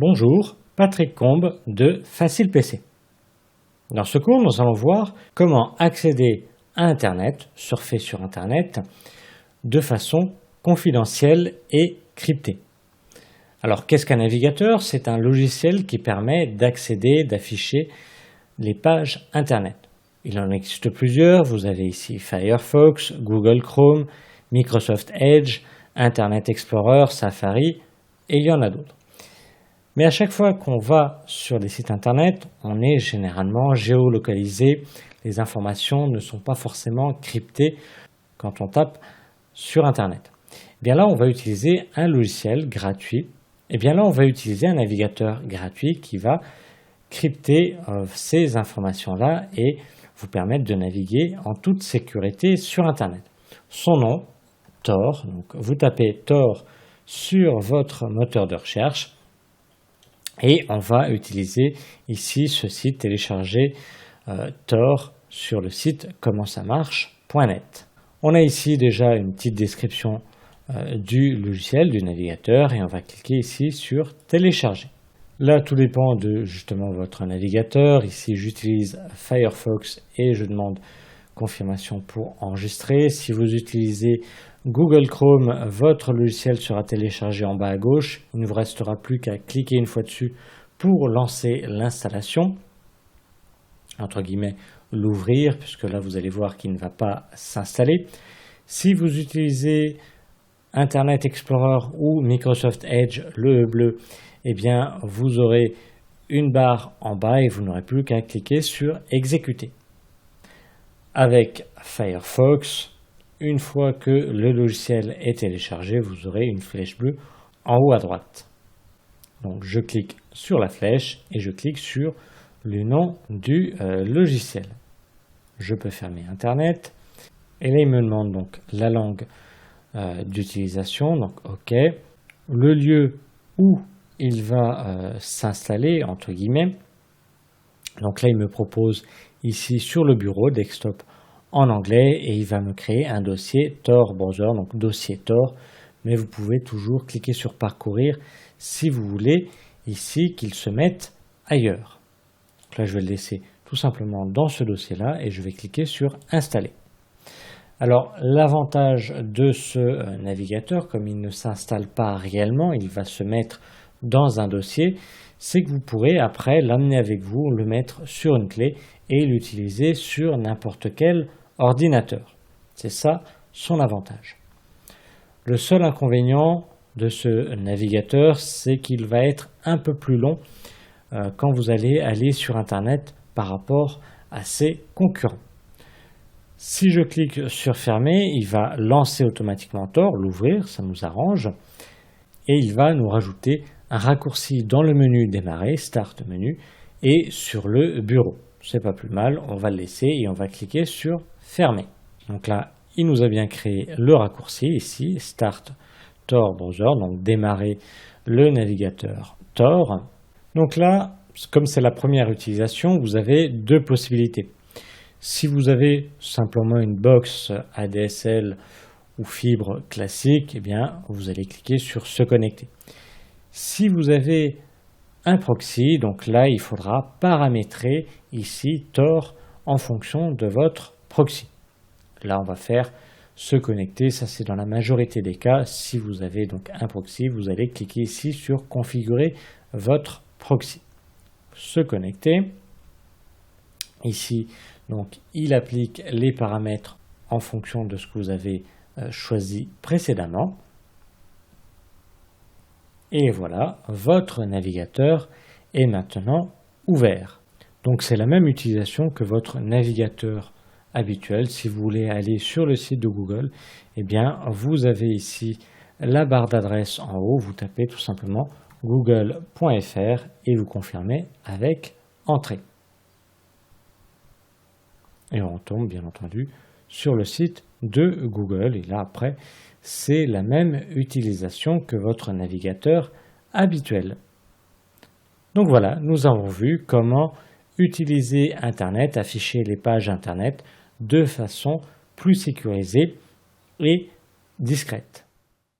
Bonjour, Patrick Combe de Facile PC. Dans ce cours, nous allons voir comment accéder à Internet, surfer sur Internet, de façon confidentielle et cryptée. Alors, qu'est-ce qu'un navigateur? C'est un logiciel qui permet d'accéder, d'afficher les pages Internet. Il en existe plusieurs. Vous avez ici Firefox, Google Chrome, Microsoft Edge, Internet Explorer, Safari, et il y en a d'autres. Mais à chaque fois qu'on va sur des sites Internet, on est généralement géolocalisé. Les informations ne sont pas forcément cryptées quand on tape sur Internet. Bien là, on va utiliser un logiciel gratuit. Et bien là, on va utiliser un navigateur gratuit qui va crypter ces informations-là et vous permettre de naviguer en toute sécurité sur Internet. Son nom, Tor. Donc, vous tapez Tor sur votre moteur de recherche. Et on va utiliser ici ce site, télécharger Tor sur le site commentsamarche.net. On a ici déjà une petite description du logiciel, du navigateur, et on va cliquer ici sur télécharger. Là, tout dépend de justement votre navigateur. Ici, j'utilise Firefox et je demande confirmation pour enregistrer. Si vous utilisez Google Chrome, votre logiciel sera téléchargé en bas à gauche. Il ne vous restera plus qu'à cliquer une fois dessus pour lancer l'installation, entre guillemets l'ouvrir, puisque là vous allez voir qu'il ne va pas s'installer. Si vous utilisez Internet Explorer ou Microsoft Edge, le bleu, eh bien vous aurez une barre en bas et vous n'aurez plus qu'à cliquer sur exécuter. Avec Firefox, une fois que le logiciel est téléchargé, vous aurez une flèche bleue en haut à droite. Donc je clique sur la flèche et je clique sur le nom du logiciel. Je peux fermer Internet. Et là, il me demande donc la langue d'utilisation, donc OK. Le lieu où il va s'installer, entre guillemets. Donc là, il me propose ici sur le bureau, desktop en anglais, et il va me créer un dossier Tor Browser, donc dossier Tor, mais vous pouvez toujours cliquer sur parcourir si vous voulez ici qu'il se mette ailleurs. Donc là, je vais le laisser tout simplement dans ce dossier-là et je vais cliquer sur installer. Alors, l'avantage de ce navigateur, comme il ne s'installe pas réellement, il va se mettre dans un dossier, c'est que vous pourrez après l'amener avec vous, le mettre sur une clé et l'utiliser sur n'importe quel ordinateur. C'est ça son avantage. Le seul inconvénient de ce navigateur, c'est qu'il va être un peu plus long quand vous allez aller sur Internet par rapport à ses concurrents. Si je clique sur fermer, il va lancer automatiquement Tor, l'ouvrir, ça nous arrange, et il va nous rajouter un raccourci dans le menu démarrer, start menu, et sur le bureau. C'est pas plus mal, on va le laisser et on va cliquer sur fermer. Donc là, il nous a bien créé le raccourci ici, start Tor browser, donc démarrer le navigateur Tor. Donc là, comme c'est la première utilisation, vous avez deux possibilités. Si vous avez simplement une box ADSL ou fibre classique, eh bien, vous allez cliquer sur se connecter. Si vous avez un proxy, donc là, il faudra paramétrer ici Tor en fonction de votre proxy. Là, on va faire se connecter, ça c'est dans la majorité des cas. Si vous avez donc un proxy, vous allez cliquer ici sur configurer votre proxy. Se connecter. Ici, donc, il applique les paramètres en fonction de ce que vous avez choisi précédemment. Et voilà, votre navigateur est maintenant ouvert. Donc c'est la même utilisation que votre navigateur habituel. Si vous voulez aller sur le site de Google, eh bien vous avez ici la barre d'adresse en haut, vous tapez tout simplement google.fr et vous confirmez avec entrée. Et on tombe bien entendu sur le site de Google et là après c'est la même utilisation que votre navigateur habituel. Donc voilà, nous avons vu comment utiliser Internet, afficher les pages Internet de façon plus sécurisée et discrète.